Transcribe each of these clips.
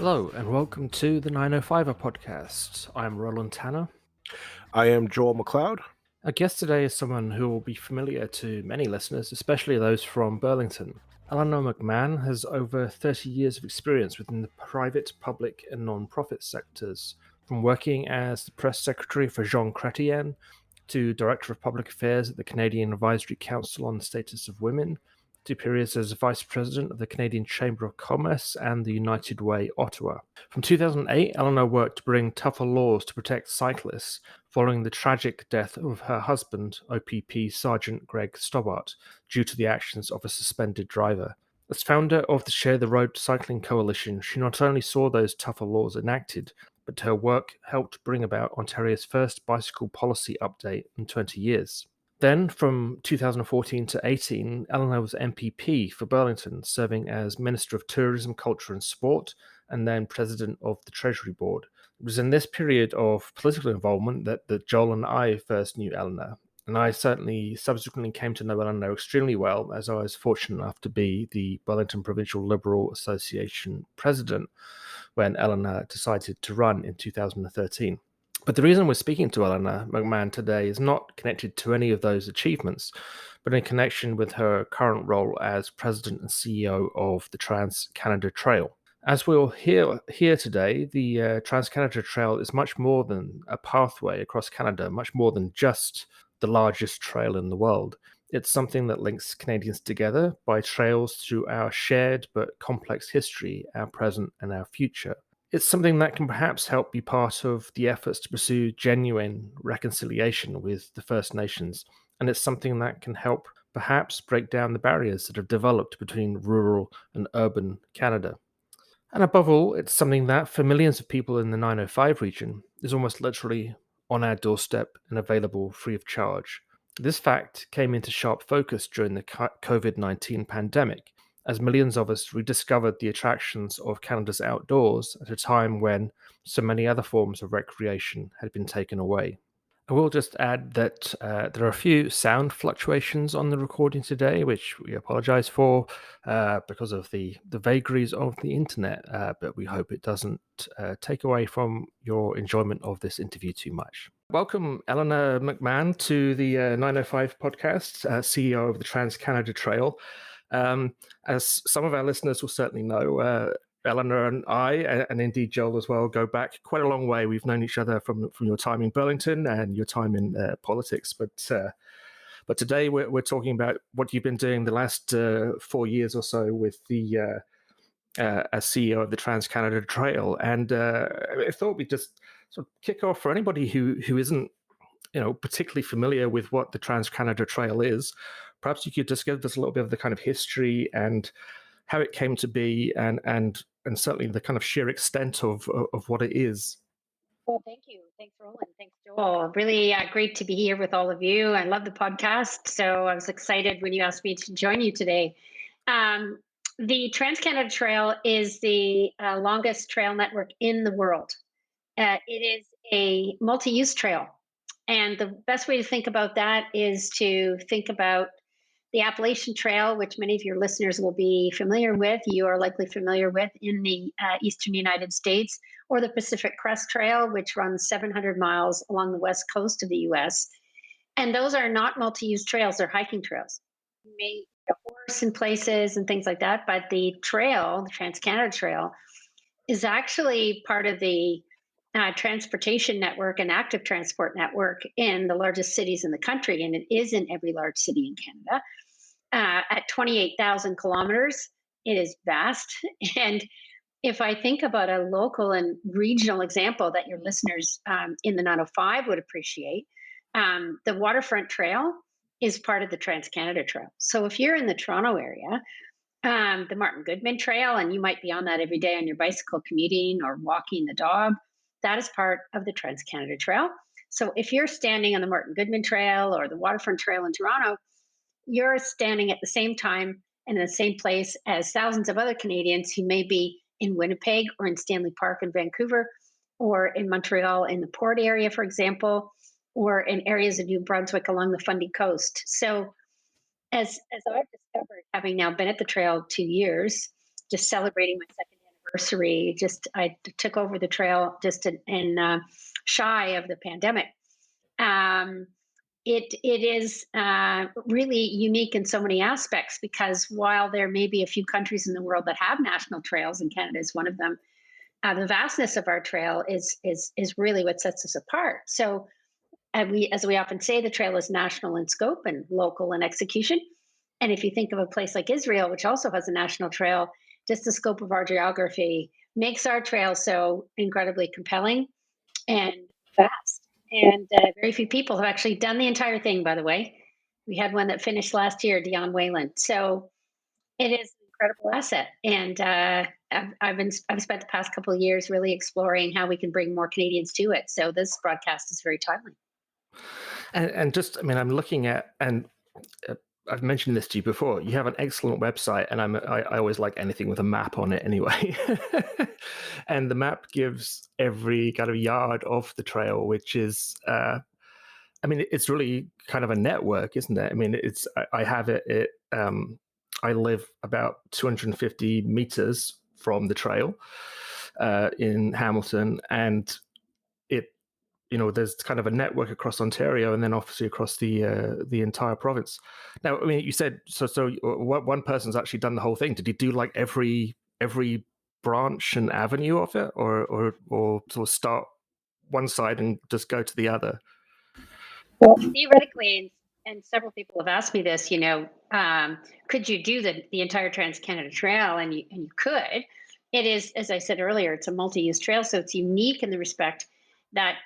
Hello and welcome to the 905er podcast. I'm Roland Tanner. I am Joel McLeod. Our guest today is someone who will be familiar to many listeners, especially those from Burlington. Eleanor McMahon has over 30 years of experience within the private, public, and non-profit sectors, from working as the press secretary for Jean Chrétien to Director of Public Affairs at the Canadian Advisory Council on the Status of Women, to periods as Vice President of the Canadian Chamber of Commerce and the United Way, Ottawa. From 2008, Eleanor worked to bring tougher laws to protect cyclists following the tragic death of her husband, OPP Sergeant Greg Stobart, due to the actions of a suspended driver. As founder of the Share the Road Cycling Coalition, she not only saw those tougher laws enacted, but her work helped bring about Ontario's first bicycle policy update in 20 years. Then, from 2014 to 18, Eleanor was MPP for Burlington, serving as Minister of Tourism, Culture and Sport, and then President of the Treasury Board. It was in this period of political involvement that Joel and I first knew Eleanor, and I certainly subsequently came to know Eleanor extremely well, as I was fortunate enough to be the Burlington Provincial Liberal Association President when Eleanor decided to run in 2013. But the reason we're speaking to Eleanor McMahon today is not connected to any of those achievements, but in connection with her current role as President and CEO of the Trans-Canada Trail. As we'll hear today, the Trans-Canada Trail is much more than a pathway across Canada, much more than just the largest trail in the world. It's something that links Canadians together by trails through our shared but complex history, our present and our future. It's something that can perhaps help be part of the efforts to pursue genuine reconciliation with the First Nations, and it's something that can help perhaps break down the barriers that have developed between rural and urban Canada. And above all, it's something that, for millions of people in the 905 region, is almost literally on our doorstep and available free of charge. This fact came into sharp focus during the COVID-19 pandemic, as millions of us rediscovered the attractions of Canada's outdoors at a time when so many other forms of recreation had been taken away. I will just add that there are a few sound fluctuations on the recording today, which we apologize for because of the vagaries of the internet, but we hope it doesn't take away from your enjoyment of this interview too much. Welcome, Eleanor McMahon, to the 905 podcast, CEO of the Trans-Canada Trail. As some of our listeners will certainly know, Eleanor and I, and indeed Joel as well, go back quite a long way. We've known each other from your time in Burlington and your time in politics. But today we're talking about what you've been doing the last 4 years or so with the as CEO of the Trans-Canada Trail. And I thought we'd just sort of kick off for anybody who isn't particularly familiar with what the Trans-Canada Trail is. Perhaps you could just give us a little bit of the kind of history and how it came to be, and certainly the kind of sheer extent of what it is. Well, thank you. Thanks, Roland. Thanks, Joel. Really great to be here with all of you. I love the podcast, so I was excited when you asked me to join you today. The Trans-Canada Trail is the longest trail network in the world. It is a multi-use trail. And the best way to think about that is to think about the Appalachian Trail, which many of your listeners will be familiar with, you are likely familiar with in the eastern United States, or the Pacific Crest Trail, which runs 700 miles along the west coast of the US. And those are not multi-use trails, they're hiking trails. You may get a horse in places and things like that, but the trail, the Trans-Canada Trail, is actually part of the transportation network and active transport network in the largest cities in the country, and it is in every large city in Canada. At 28,000 kilometers, it is vast. And if I think about a local and regional example that your listeners in the 905 would appreciate, the Waterfront Trail is part of the Trans-Canada Trail. So if you're in the Toronto area, the Martin Goodman Trail, and you might be on that every day on your bicycle commuting or walking the dog, that is part of the Trans-Canada Trail. So if you're standing on the Martin Goodman Trail or the Waterfront Trail in Toronto, you're standing at the same time and in the same place as thousands of other Canadians who may be in Winnipeg or in Stanley Park in Vancouver, or in Montreal in the port area, for example, or in areas of New Brunswick along the Fundy Coast. So as I've discovered, having now been at the trail 2 years, just celebrating my second anniversary. I took over the trail just in shy of the pandemic. Um, it is really unique in so many aspects because while there may be a few countries in the world that have national trails, and Canada is one of them, the vastness of our trail is really what sets us apart. So, as we often say, the trail is national in scope and local in execution. And if you think of a place like Israel, which also has a national trail, just the scope of our geography makes our trail so incredibly compelling and fast. And very few people have actually done the entire thing, by the way. We had one that finished last year, Dion Wayland. So it is an incredible asset. And I've spent the past couple of years really exploring how we can bring more Canadians to it. So this broadcast is very timely. And just, I mean, I'm looking at, and uh, I've mentioned this to you before. You have an excellent website, and I always like anything with a map on it anyway. And the map gives every kind of yard of the trail, which is, I mean, it's really kind of a network, isn't it? I mean, I have it. I live about 250 meters from the trail in Hamilton, and it there's kind of a network across Ontario and then obviously across the entire province. Now, I mean, you said so one person's actually done the whole thing. Did he do like every branch and avenue of it, or sort of start one side and just go to the other? Well, theoretically, and several people have asked me this, could you do the entire Trans Canada Trail? And you could. It is, as I said earlier, it's a multi-use trail, so it's unique in the respect that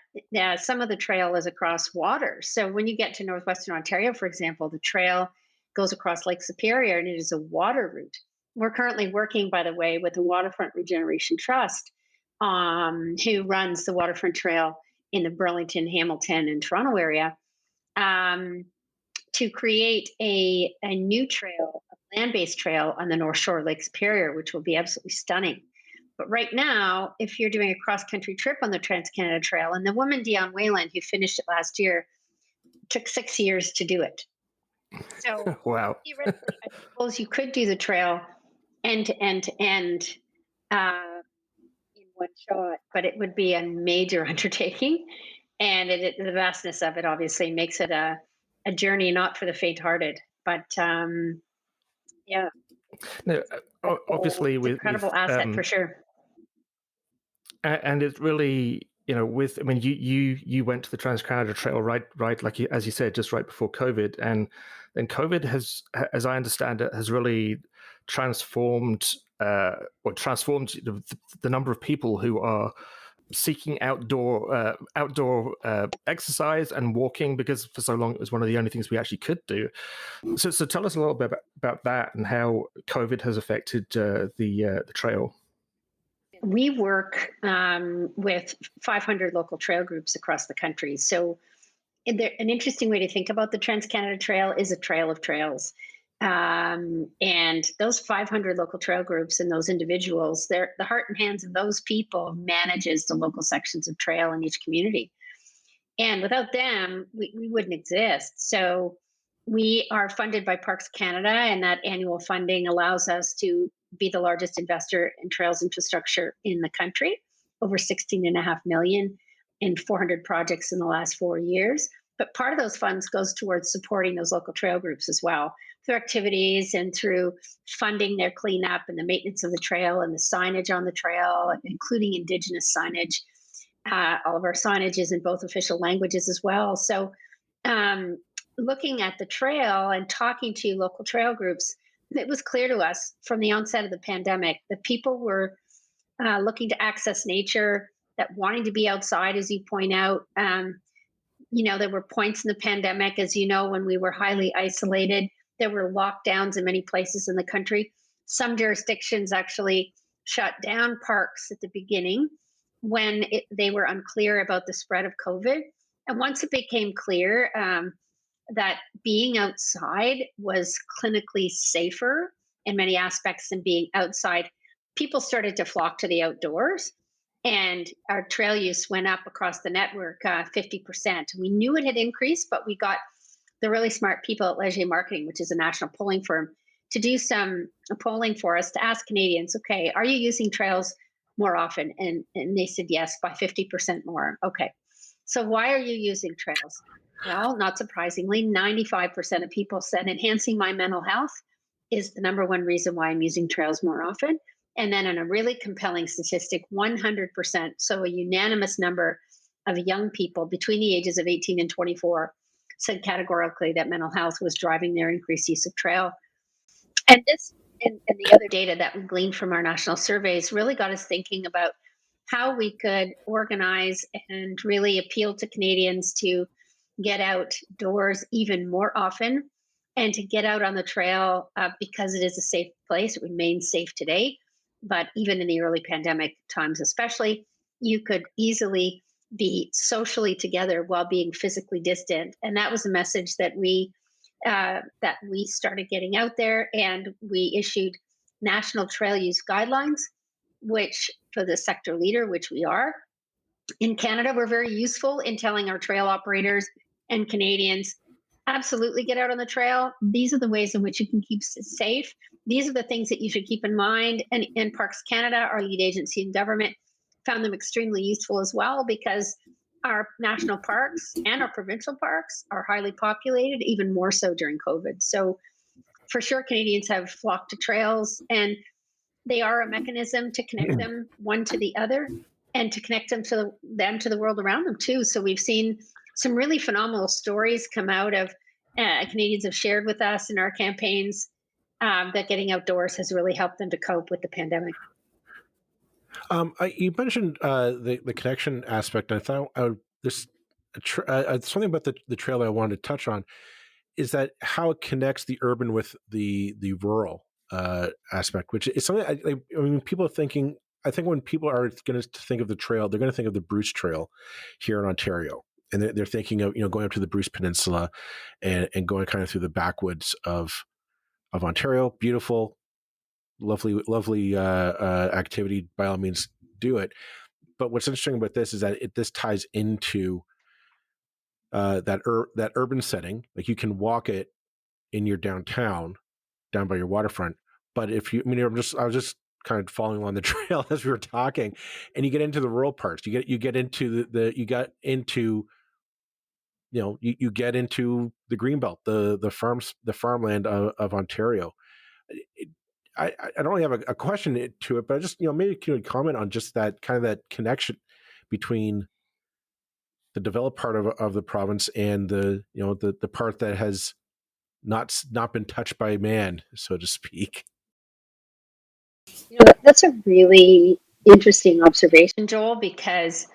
some of the trail is across water. So when you get to northwestern Ontario, for example, the trail goes across Lake Superior, and it is a water route. We're currently working, by the way, with the Waterfront Regeneration Trust, who runs the Waterfront Trail in the Burlington, Hamilton, and Toronto area, um, to create a new trail, a land-based trail on the North Shore of Lake Superior, which will be absolutely stunning. But right now, if you're doing a cross-country trip on the Trans-Canada Trail, and the woman Dion Wayland, who finished it last year, took 6 years to do it. So Wow. theoretically, I suppose you could do the trail end to end to end in one shot, but it would be a major undertaking. And the vastness of it obviously makes it a journey not for the faint-hearted. But yeah, No, obviously it's an with incredible asset for sure. and it's really, with, I mean, you went to the Trans Canada Trail right like as you said, just right before COVID, and then COVID has, as I understand it, has really transformed the number of people who are seeking outdoor exercise and walking, because for so long it was one of the only things we actually could do. So tell us a little bit about that and how COVID has affected the trail. We work with 500 local trail groups across the country. So an interesting way to think about the Trans Canada Trail is a trail of trails. And those 500 local trail groups and those individuals, they're the heart and hands of those people manages the local sections of trail in each community. And without them, we wouldn't exist. So we are funded by Parks Canada, and that annual funding allows us to be the largest investor in trails infrastructure in the country, over 16.5 million in 400 projects in the last 4 years. But part of those funds goes towards supporting those local trail groups as well, through activities and through funding their cleanup and the maintenance of the trail and the signage on the trail, including Indigenous signage. All of our signage is in both official languages as well. So looking at the trail and talking to local trail groups, it was clear to us from the onset of the pandemic that people were looking to access nature, that wanting to be outside, as you point out. There were points in the pandemic, as you know, when we were highly isolated. There were lockdowns in many places in the country. Some jurisdictions actually shut down parks at the beginning when they were unclear about the spread of COVID. And once it became clear that being outside was clinically safer in many aspects than being outside, people started to flock to the outdoors. And our trail use went up across the network 50%. We knew it had increased, but we got the really smart people at Leger Marketing, which is a national polling firm, to do some polling for us to ask Canadians, okay, are you using trails more often? And they said yes, by 50% more. Okay. So why are you using trails? Well, not surprisingly, 95% of people said enhancing my mental health is the number one reason why I'm using trails more often. And then, in a really compelling statistic, 100%, so a unanimous number of young people between the ages of 18 and 24 said categorically that mental health was driving their increased use of trail. And this and the other data that we gleaned from our national surveys really got us thinking about how we could organize and really appeal to Canadians to get outdoors even more often and to get out on the trail because it is a safe place. It remains safe today, but even in the early pandemic times, especially, you could easily be socially together while being physically distant. And that was a message that we started getting out there, and we issued national trail use guidelines, which for the sector leader, which we are in Canada, were very useful in telling our trail operators and Canadians, absolutely get out on the trail. These are the ways in which you can keep safe. These are the things that you should keep in mind. And Parks Canada, our lead agency in government, found them extremely useful as well, because our national parks and our provincial parks are highly populated, even more so during COVID. So for sure, Canadians have flocked to trails, and they are a mechanism to connect them one to the other and to connect them to the world around them too. So we've seen some really phenomenal stories come out of Canadians have shared with us in our campaigns that getting outdoors has really helped them to cope with the pandemic. You mentioned the connection aspect. I thought something about the trail I wanted to touch on is that how it connects the urban with the rural aspect, which is something I mean, people are thinking. I think when people are going to think of the trail, they're going to think of the Bruce Trail here in Ontario, and they're thinking of going up to the Bruce Peninsula and going kind of through the backwoods of Ontario. Beautiful, lovely activity. By all means, do it. But what's interesting about this is that this ties into that urban setting. Like, you can walk it in your downtown, down by your waterfront. But if you, I mean, I was just kind of following along the trail as we were talking, and you get into the rural parts. You get into you get into you get into the greenbelt, the farmland of Ontario. I don't really have a question to it, but I just maybe can you comment on just that kind of that connection between the developed part of the province and the part that has not been touched by man, so to speak. That's a really interesting observation, Joel, because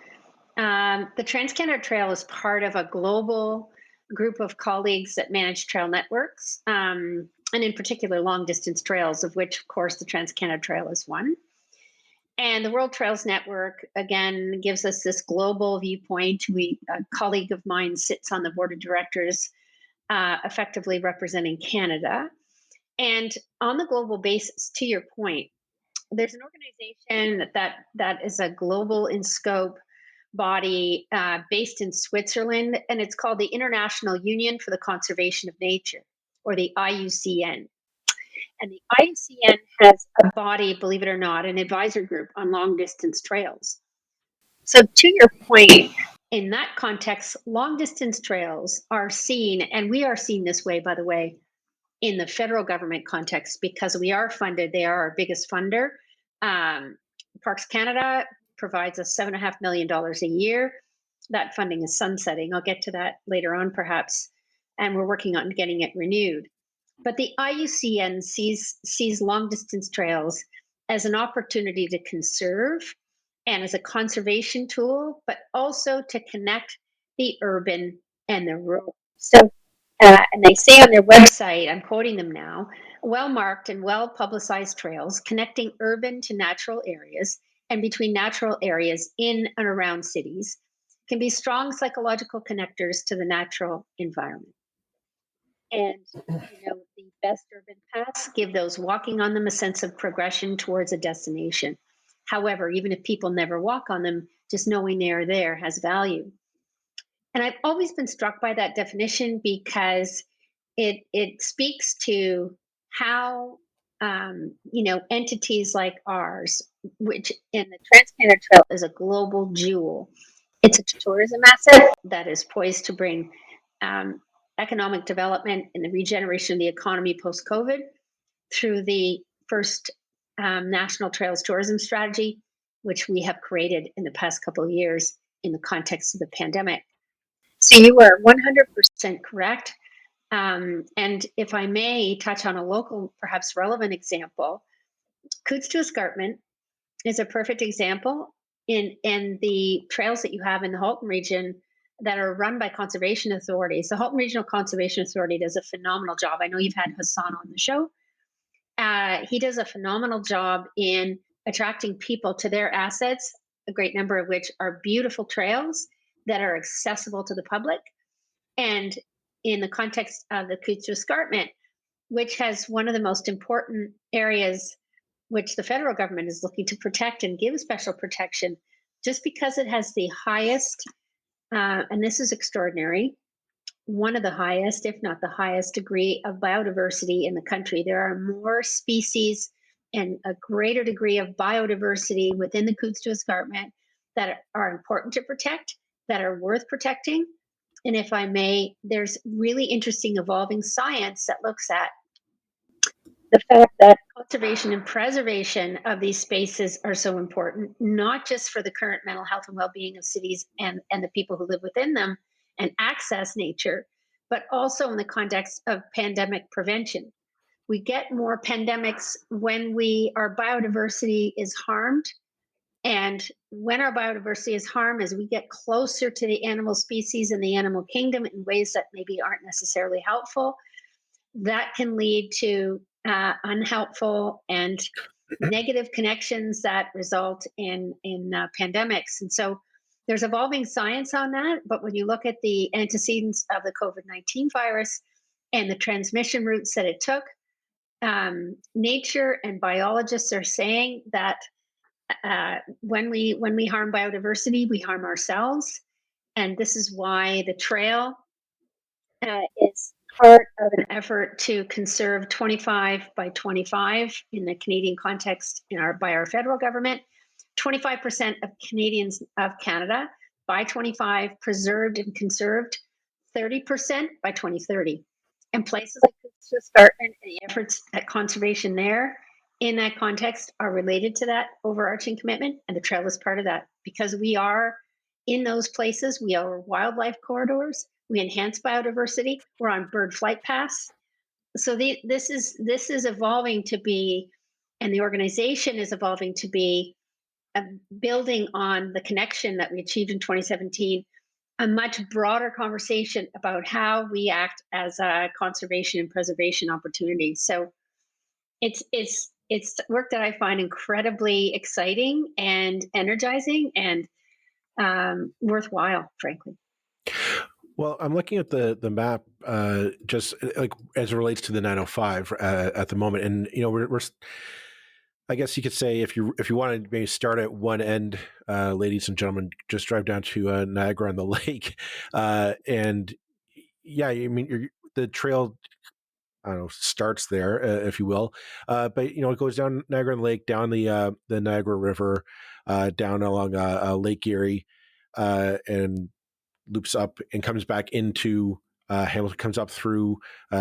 the Trans-Canada Trail is part of a global group of colleagues that manage trail networks, and in particular long distance trails, of which, of course, the Trans-Canada Trail is one. And the World Trails Network, again, gives us this global viewpoint. A colleague of mine sits on the board of directors, effectively representing Canada. And on the global basis, to your point, there's an organization that is a global in scope body based in Switzerland, and it's called the International Union for the Conservation of Nature, or the IUCN. And the IUCN has a body, believe it or not, an advisor group on long distance trails. So, to your point, in that context, long distance trails are seen, and we are seen this way, by the way, in the federal government context, because we are funded. They are our biggest funder. Parks Canada provides us $7.5 million a year. That funding is sunsetting. I'll get to that later on, perhaps, and we're working on getting it renewed. But the IUCN sees long distance trails as an opportunity to conserve and as a conservation tool, but also to connect the urban and the rural. So, and they say on their website, I'm quoting them now, well-marked and well-publicized trails connecting urban to natural areas and between natural areas in and around cities can be strong psychological connectors to the natural environment. And, the best urban paths give those walking on them a sense of progression towards a destination. However, even if people never walk on them, just knowing they are there has value. And I've always been struck by that definition because it speaks to how entities like ours, which in the Trans-Canada Trail is a global jewel. It's a tourism asset that is poised to bring economic development and the regeneration of the economy post-COVID through the first national trails tourism strategy, which we have created in the past couple of years in the context of the pandemic. So you are 100% correct. And if I may touch on a local, perhaps relevant example, Coots to Escarpment is a perfect example in the trails that you have in the Halton region that are run by conservation authorities. The Halton Regional Conservation Authority does a phenomenal job. I know you've had Hassan on the show. He does a phenomenal job in attracting people to their assets, a great number of which are beautiful trails that are accessible to the public. And in the context of the Coots to Escarpment, which has one of the most important areas which the federal government is looking to protect and give special protection, just because it has the highest, and this is extraordinary, one of the highest, if not the highest degree of biodiversity in the country. There are more species and a greater degree of biodiversity within the Coots to Escarpment that are important to protect, that are worth protecting. And if I may, there's really interesting evolving science that looks at the fact that conservation and preservation of these spaces are so important, not just for the current mental health and well-being of cities and the people who live within them and access nature, but also in the context of pandemic prevention. We get more pandemics when our biodiversity is harmed. And when our biodiversity is harmed, as we get closer to the animal species and the animal kingdom in ways that maybe aren't necessarily helpful, that can lead to unhelpful and negative connections that result in pandemics. And so there's evolving science on that. But when you look at the antecedents of the COVID-19 virus and the transmission routes that it took, nature and biologists are saying that when we harm biodiversity, we harm ourselves. And this is why the trail is part of an effort to conserve 25 by 25 in the Canadian context by our federal government. 25% of Canadians of Canada by 25 preserved and conserved, 30% by 2030. And places like Coots Escarpment and the efforts at conservation there in that context are related to that overarching commitment, and the trail is part of that because we are in those places. We are wildlife corridors. We enhance biodiversity. We're on bird flight paths. So this is evolving to be, and the organization is evolving to be, building on the connection that we achieved in 2017, a much broader conversation about how we act as a conservation and preservation opportunity. So it's work that I find incredibly exciting and energizing and worthwhile, frankly. Well, I'm looking at the map, just like as it relates to the 905 at the moment, and we're I guess you could say if you want to maybe start at one end, ladies and gentlemen, just drive down to Niagara on the Lake, and yeah, I mean the trail, I don't know, starts there, if you will, but it goes down Niagara on the Lake, down the Niagara River, down along Lake Erie, and loops up and comes back into Hamilton, comes up through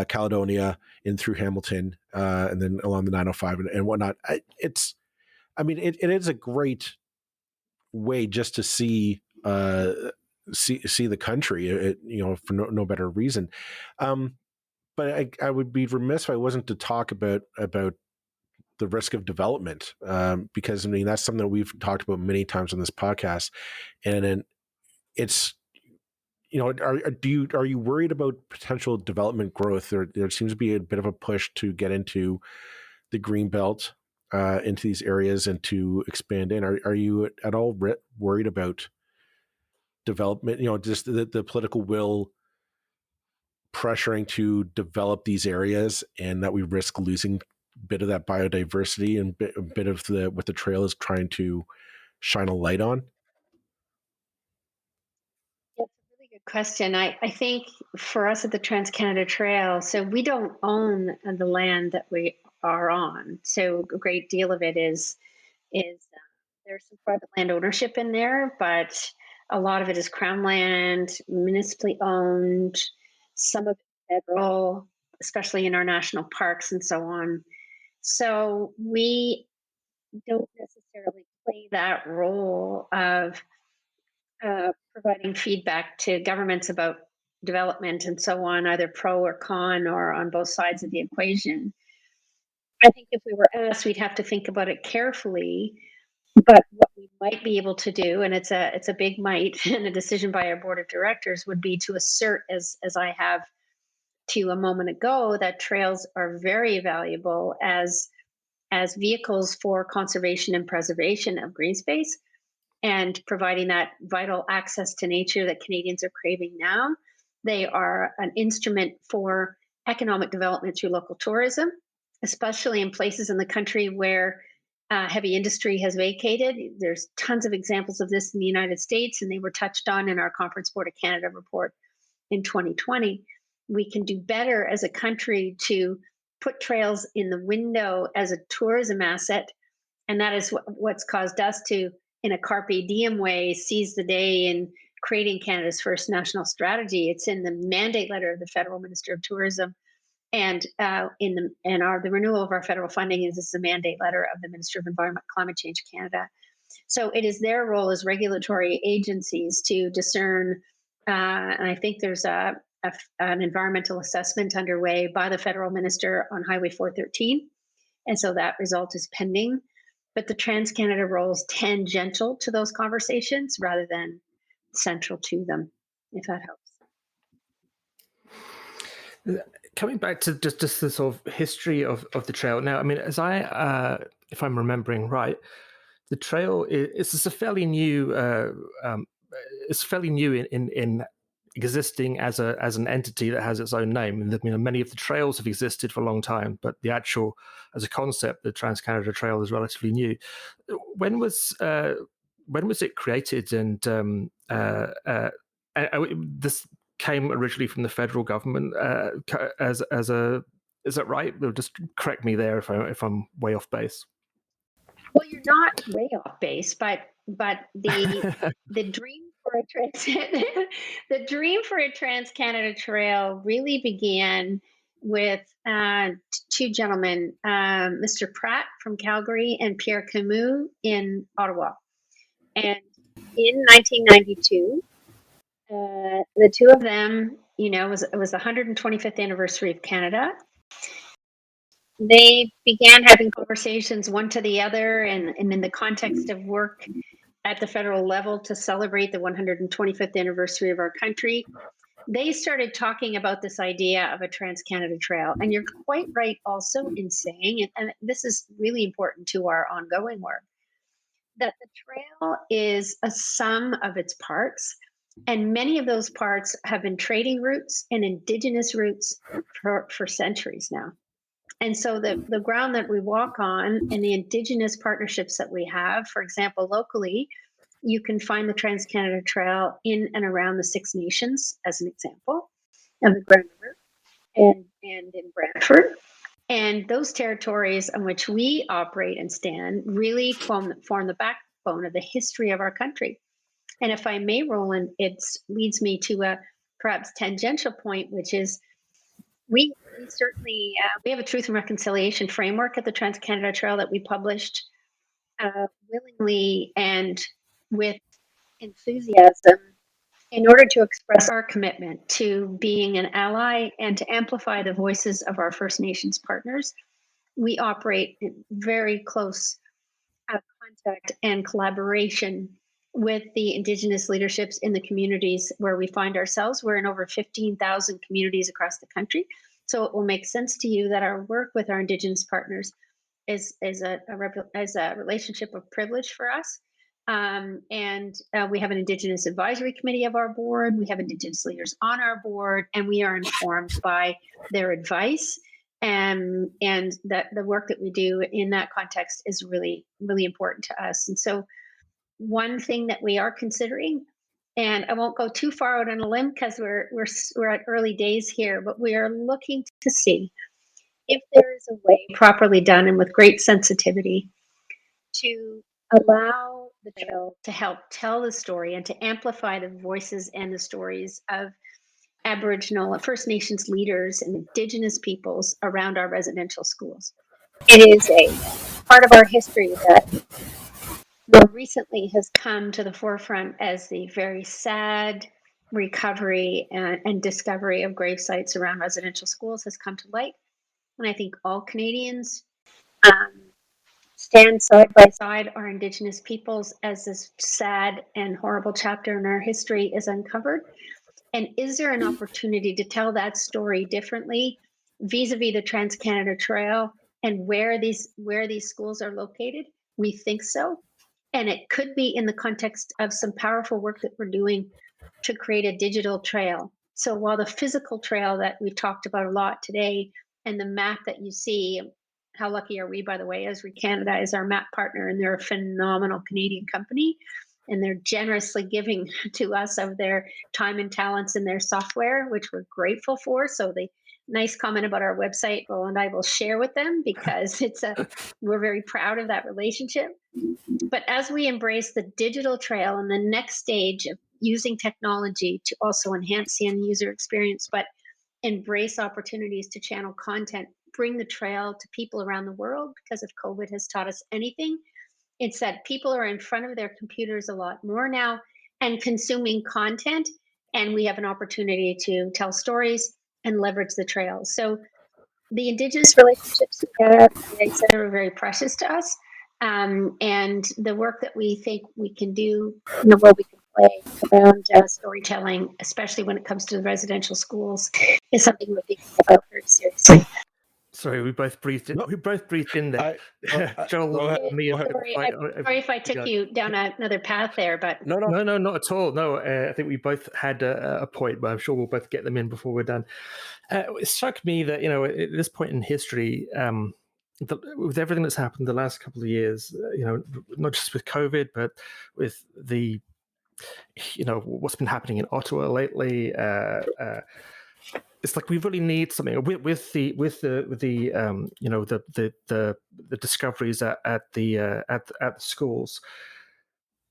Caledonia, in through Hamilton, and then along the 905 and whatnot. It is a great way just to see the country, for no better reason. But I would be remiss if I wasn't to talk about the risk of development, because that's something that we've talked about many times on this podcast, and it's are you worried about potential development growth? There seems to be a bit of a push to get into the green belt, into these areas and to expand in. Are you at all worried about development? Just the political will pressuring to develop these areas, and that we risk losing a bit of that biodiversity and a bit of what the trail is trying to shine a light on. That's a really good question. I think for us at the Trans Canada Trail, so we don't own the land that we are on. So a great deal of it is there's some private land ownership in there, but a lot of it is crown land, municipally owned, some of it federal, especially in our national parks and so on. So we don't necessarily play that role of providing feedback to governments about development and so on, either pro or con or on both sides of the equation. I think if we were asked, we'd have to think about it carefully. But what we might be able to do, and it's a big might, and a decision by our board of directors would be to assert, as I have to you a moment ago, that trails are very valuable as vehicles for conservation and preservation of green space and providing that vital access to nature that Canadians are craving now. They are an instrument for economic development through local tourism, especially in places in the country where heavy industry has vacated. There's tons of examples of this in the United States, and they were touched on in our Conference Board of Canada report in 2020. We can do better as a country to put trails in the window as a tourism asset, and that is what's caused us to, in a carpe diem way, seize the day in creating Canada's first national strategy. It's in the mandate letter of the Federal Minister of Tourism, and the renewal of our federal funding is the mandate letter of the Minister of Environment, Climate Change Canada. So it is their role as regulatory agencies to discern, and I think there's an environmental assessment underway by the federal minister on Highway 413, and so that result is pending. But the Trans Canada role is tangential to those conversations rather than central to them, if that helps. Coming back to just the sort of history of the trail. Now, I mean, as if I'm remembering right, the trail is a fairly new. It's fairly new in existing as an entity that has its own name. And many of the trails have existed for a long time, but the actual, as a concept, the Trans Canada Trail is relatively new. When was it created? And this came originally from the federal government as a. Is that right? Just correct me there if I'm way off base. Well, you're not way off base, but the dream for the dream for a Trans Canada Trail really began with two gentlemen, Mr. Pratt from Calgary and Pierre Camus in Ottawa. And in 1992, the two of them, it was the 125th anniversary of Canada. They began having conversations one to the other, and in the context of work at the federal level to celebrate the 125th anniversary of our country, they started talking about this idea of a Trans Canada Trail. And you're quite right also in saying, and this is really important to our ongoing work, that the trail is a sum of its parts. And many of those parts have been trading routes and Indigenous routes for centuries now. And so the ground that we walk on and the Indigenous partnerships that we have, for example, locally, you can find the Trans Canada Trail in and around the Six Nations, as an example, of the Grand River and in Brantford. And those territories on which we operate and stand really form the backbone of the history of our country. And if I may, Roland, it leads me to a perhaps tangential point, which is we certainly we have a truth and reconciliation framework at the Trans Canada Trail that we published willingly and with enthusiasm in order to express our commitment to being an ally and to amplify the voices of our First Nations partners. We operate in very close contact and collaboration with the Indigenous leaderships in the communities where we find ourselves. We're in over 15,000 communities across the country. So it will make sense to you that our work with our Indigenous partners is a relationship of privilege for us. And we have an Indigenous advisory committee of our board. We have Indigenous leaders on our board, and we are informed by their advice. And that the work that we do in that context is really, really important to us. And so one thing that we are considering And I won't go too far out on a limb because we're at early days here, but we are looking to see if there is a way properly done and with great sensitivity to allow the trail to help tell the story and to amplify the voices and the stories of Aboriginal and First Nations leaders and Indigenous peoples around our residential schools. It is a part of our history that more recently has come to the forefront as the very sad recovery and discovery of grave sites around residential schools has come to light. And I think all Canadians stand side by side our Indigenous peoples as this sad and horrible chapter in our history is uncovered. And is there an opportunity to tell that story differently vis-a-vis the Trans-Canada Trail and where these schools are located? We think so. And it could be in the context of some powerful work that we're doing to create a digital trail. So while the physical trail that we've talked about a lot today and the map that you see, how lucky are we, by the way, as ReCanada is our map partner, and they're a phenomenal Canadian company, and they're generously giving to us of their time and talents in their software, which we're grateful for. So the nice comment about our website, Roland, I will share with them because we're very proud of that relationship. But as we embrace the digital trail and the next stage of using technology to also enhance the end user experience, but embrace opportunities to channel content, bring the trail to people around the world, because if COVID has taught us anything, it's that people are in front of their computers a lot more now and consuming content, and we have an opportunity to tell stories and leverage the trail. So the Indigenous relationships in Canada, like I said, are very precious to us. And the work that we think we can do, the role we can play around storytelling, especially when it comes to the residential schools, is something we're thinking about very seriously. Sorry, we both breathed in. Nope. We both breathed in there. Joel, Go ahead. me. Sorry if I took you down another path there, but No. No, not at all. No, I think we both had a point, but I'm sure we'll both get them in before we're done. It struck me that at this point in history, with everything that's happened the last couple of years, not just with COVID, but with the, what's been happening in Ottawa lately. It's like we really need something with the discoveries at the schools.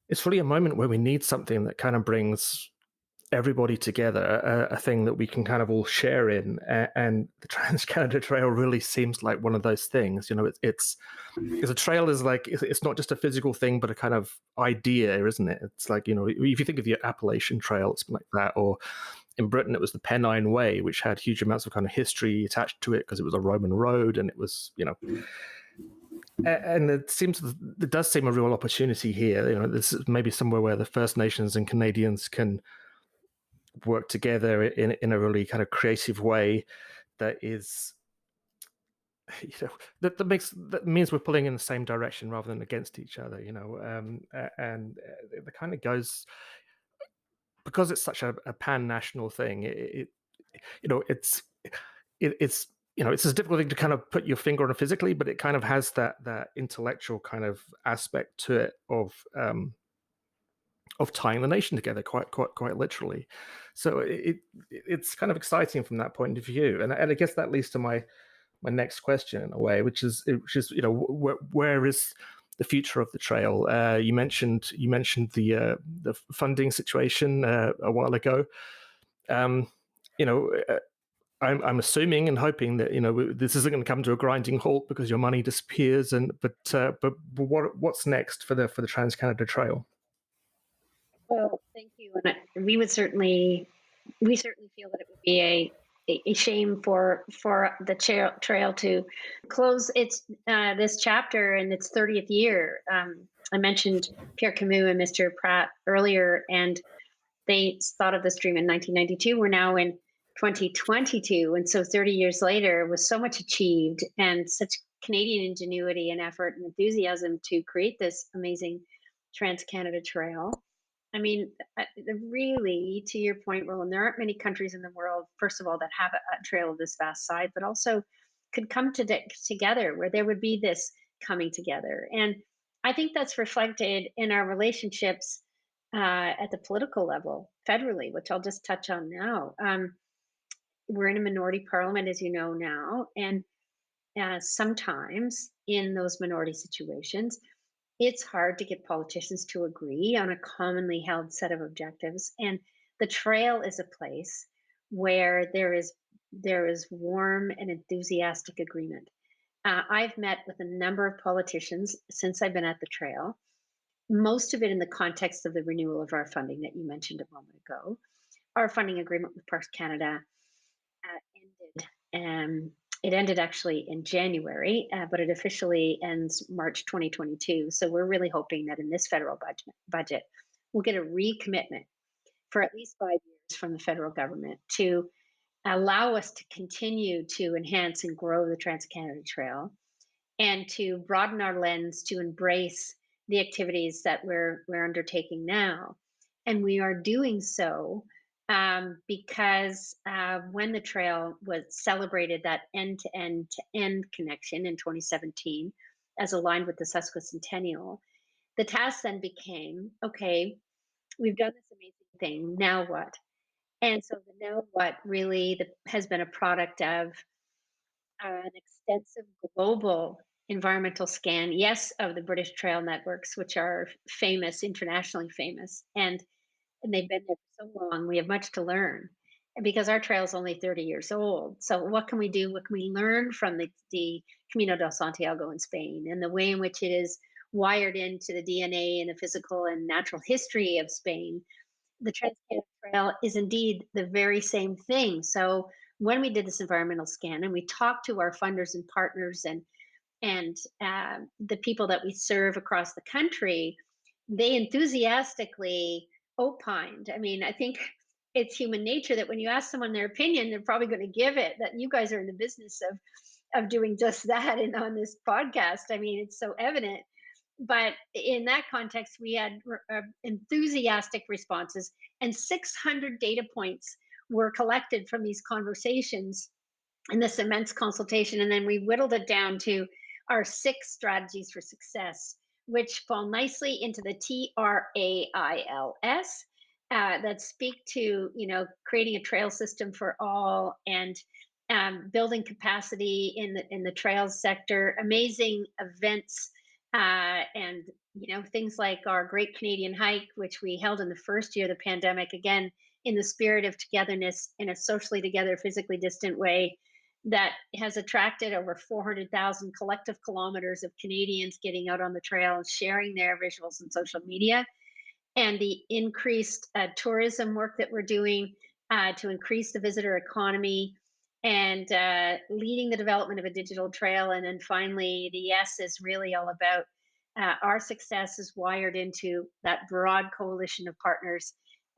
It's really a moment where we need something that kind of brings everybody together, a thing that we can kind of all share in, and the Trans-Canada Trail really seems like one of those things. It's because a trail is like, it's not just a physical thing, but a kind of idea, isn't it? It's like, if you think of the Appalachian Trail, it's like that, or in Britain it was the Pennine Way, which had huge amounts of kind of history attached to it because it was a Roman road, and it was, and there does seem a real opportunity here. This is maybe somewhere where the First Nations and Canadians can work together in a really kind of creative way that is, that means we're pulling in the same direction rather than against each other. And it kind of goes, because it's such a pan-national thing. It's it's a difficult thing to kind of put your finger on it physically, but it kind of has that intellectual kind of aspect to it of tying the nation together quite literally. So it's kind of exciting from that point of view, and I guess that leads to my next question in a way, which is where is the future of the trail? You mentioned the funding situation a while ago. I'm assuming and hoping that this isn't going to come to a grinding halt because your money disappears. But what's next for the Trans-Canada Trail? well, thank you. And we certainly feel that it would be a shame for the trail to close its this chapter in its 30th year. I mentioned Pierre Camus and Mr. Pratt earlier, and they thought of this dream in 1992. We're now in 2022, and so 30 years later, with so much achieved and such Canadian ingenuity and effort and enthusiasm to create this amazing Trans-Canada Trail. I mean, really, to your point, Roland, there aren't many countries in the world, first of all, that have a trail of this vast size, but also could come together where there would be this coming together. And I think that's reflected in our relationships at the political level, federally, which I'll just touch on now. We're in a minority parliament, as you know now, and sometimes in those minority situations, it's hard to get politicians to agree on a commonly held set of objectives. And the trail is a place where there is warm and enthusiastic agreement. I've met with a number of politicians since I've been at the trail, most of it in the context of the renewal of our funding that you mentioned a moment ago. Our funding agreement with Parks Canada ended. It ended actually in January, but it officially ends March 2022. So we're really hoping that in this federal budget we'll get a recommitment for at least 5 years from the federal government to allow us to continue to enhance and grow the Trans Canada Trail and to broaden our lens to embrace the activities that we're undertaking now. And we are doing so because when the trail was celebrated that end to end to end connection in 2017, as aligned with the Sesquicentennial, the task then became, okay, we've done this amazing thing. Now what? And so the now what really has been a product of an extensive global environmental scan, yes, of the British Trail networks, which are famous, internationally famous, and they've been there for so long. We have much to learn, and because our trail is only 30 years old. So what can we do? What can we learn from the Camino del Santiago in Spain and the way in which it is wired into the DNA and the physical and natural history of Spain? The Trans-Canada Trail is indeed the very same thing. So when we did this environmental scan and we talked to our funders and partners and the people that we serve across the country, they enthusiastically opined. I mean, I think it's human nature that when you ask someone their opinion, they're probably going to give it. That you guys are in the business of doing just that, and on this podcast, I mean, it's so evident. But in that context, we had enthusiastic responses, and 600 data points were collected from these conversations in this immense consultation. And then we whittled it down to our 6 strategies for success, which fall nicely into the TRAILS, that speak to, creating a trail system for all, and building capacity in the trails sector, amazing events, and things like our Great Canadian Hike, which we held in the first year of the pandemic, again in the spirit of togetherness in a socially together, physically distant way, that has attracted over 400,000 collective kilometers of Canadians getting out on the trail and sharing their visuals on social media, and the increased tourism work that we're doing to increase the visitor economy, and leading the development of a digital trail. And then finally, the S is really all about our success is wired into that broad coalition of partners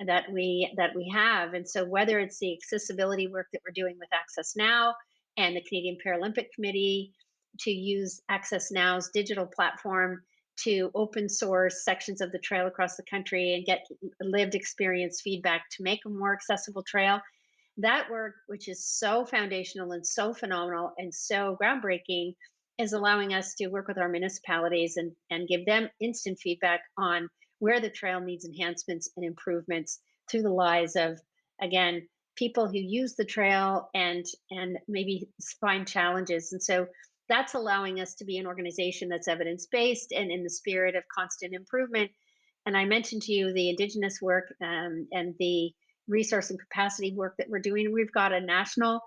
that we have. And so whether it's the accessibility work that we're doing with Access Now and the Canadian Paralympic Committee to use Access Now's digital platform to open source sections of the trail across the country and get lived experience feedback to make a more accessible trail. That work, which is so foundational and so phenomenal and so groundbreaking, is allowing us to work with our municipalities and give them instant feedback on where the trail needs enhancements and improvements through the lives of, again, people who use the trail and maybe find challenges. And so that's allowing us to be an organization that's evidence-based and in the spirit of constant improvement. And I mentioned to you the Indigenous work and the resource and capacity work that we're doing. We've got a national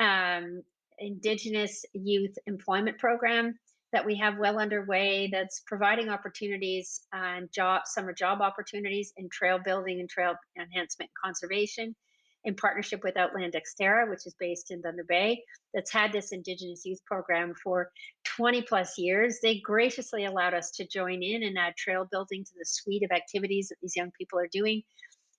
um, Indigenous youth employment program that we have well underway that's providing opportunities and summer job opportunities in trail building and trail enhancement and conservation, in partnership with Outland Xterra, which is based in Thunder Bay, that's had this Indigenous youth program for 20 plus years. They graciously allowed us to join in and add trail building to the suite of activities that these young people are doing.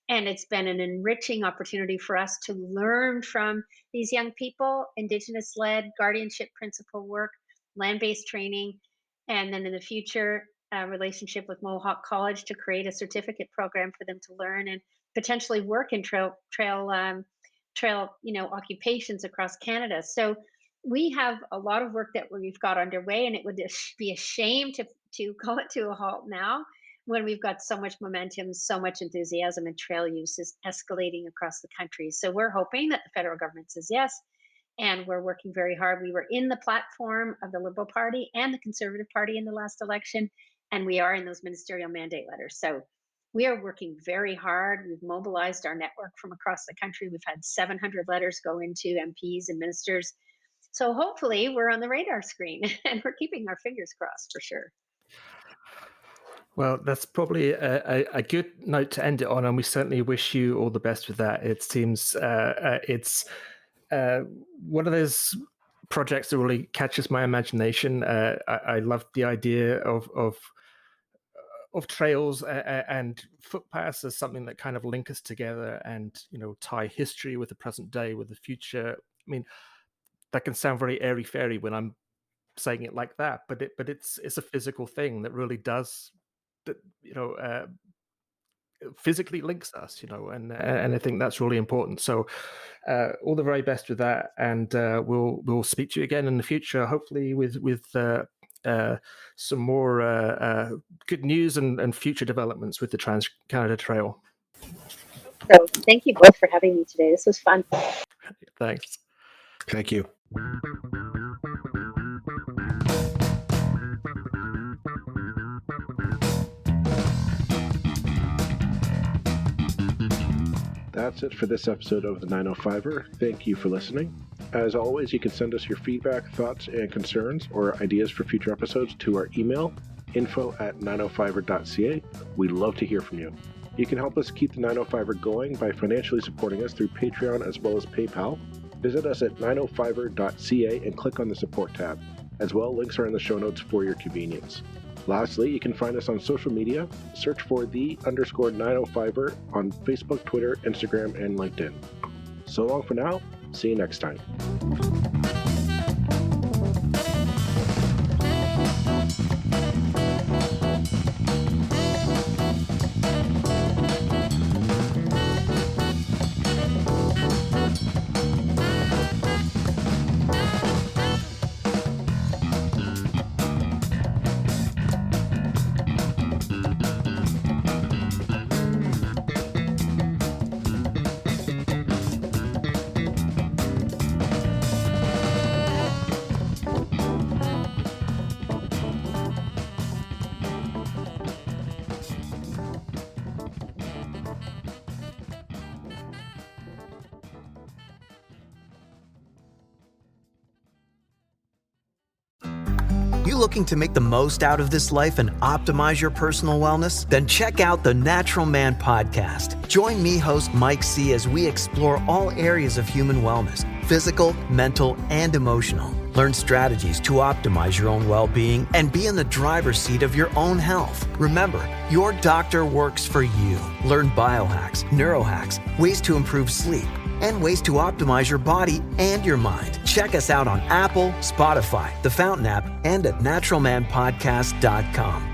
And it's been an enriching opportunity for us to learn from these young people, Indigenous led guardianship principle work, land based training, and then in the future, a relationship with Mohawk College to create a certificate program for them to learn and potentially work in trail occupations across Canada. So we have a lot of work that we've got underway, and it would be a shame to call it to a halt now. when we've got so much momentum, so much enthusiasm, and trail use is escalating across the country. So we're hoping that the federal government says yes, and we're working very hard. We were in the platform of the Liberal Party and the Conservative Party in the last election, and we are in those ministerial mandate letters. So we are working very hard. We've mobilized our network from across the country. We've had 700 letters go into MPs and ministers. So hopefully we're on the radar screen and we're keeping our fingers crossed for sure. Well, that's probably a good note to end it on, and we certainly wish you all the best with that. It seems it's one of those projects that really catches my imagination. I love the idea of trails and footpaths as something that kind of link us together and tie history with the present day with the future. I mean, that can sound very airy fairy when I'm saying it like that, but it's a physical thing that really does that physically links us, and I think that's really important. So all the very best with that, and we'll speak to you again in the future, hopefully with some more good news and future developments with the Trans Canada Trail. So thank you both for having me today. This was fun. Thanks. Thank you. That's it for this episode of the 905er. Thank you for listening. As always, you can send us your feedback, thoughts, and concerns or ideas for future episodes to our email, info@905er.ca. We'd love to hear from you. You can help us keep the 905er going by financially supporting us through Patreon as well as PayPal. Visit us at 905er.ca and click on the support tab. As well, links are in the show notes for your convenience. Lastly, you can find us on social media. Search for _905er on Facebook, Twitter, Instagram, and LinkedIn. So long for now. See you next time. You looking to make the most out of this life and optimize your personal wellness? Then check out the Natural Man Podcast. Join me, host Mike C., as we explore all areas of human wellness, physical, mental, and emotional. Learn strategies to optimize your own well-being and be in the driver's seat of your own health. Remember, your doctor works for you. Learn biohacks, neurohacks, ways to improve sleep, and ways to optimize your body and your mind. Check us out on Apple, Spotify, the Fountain app, and at naturalmanpodcast.com.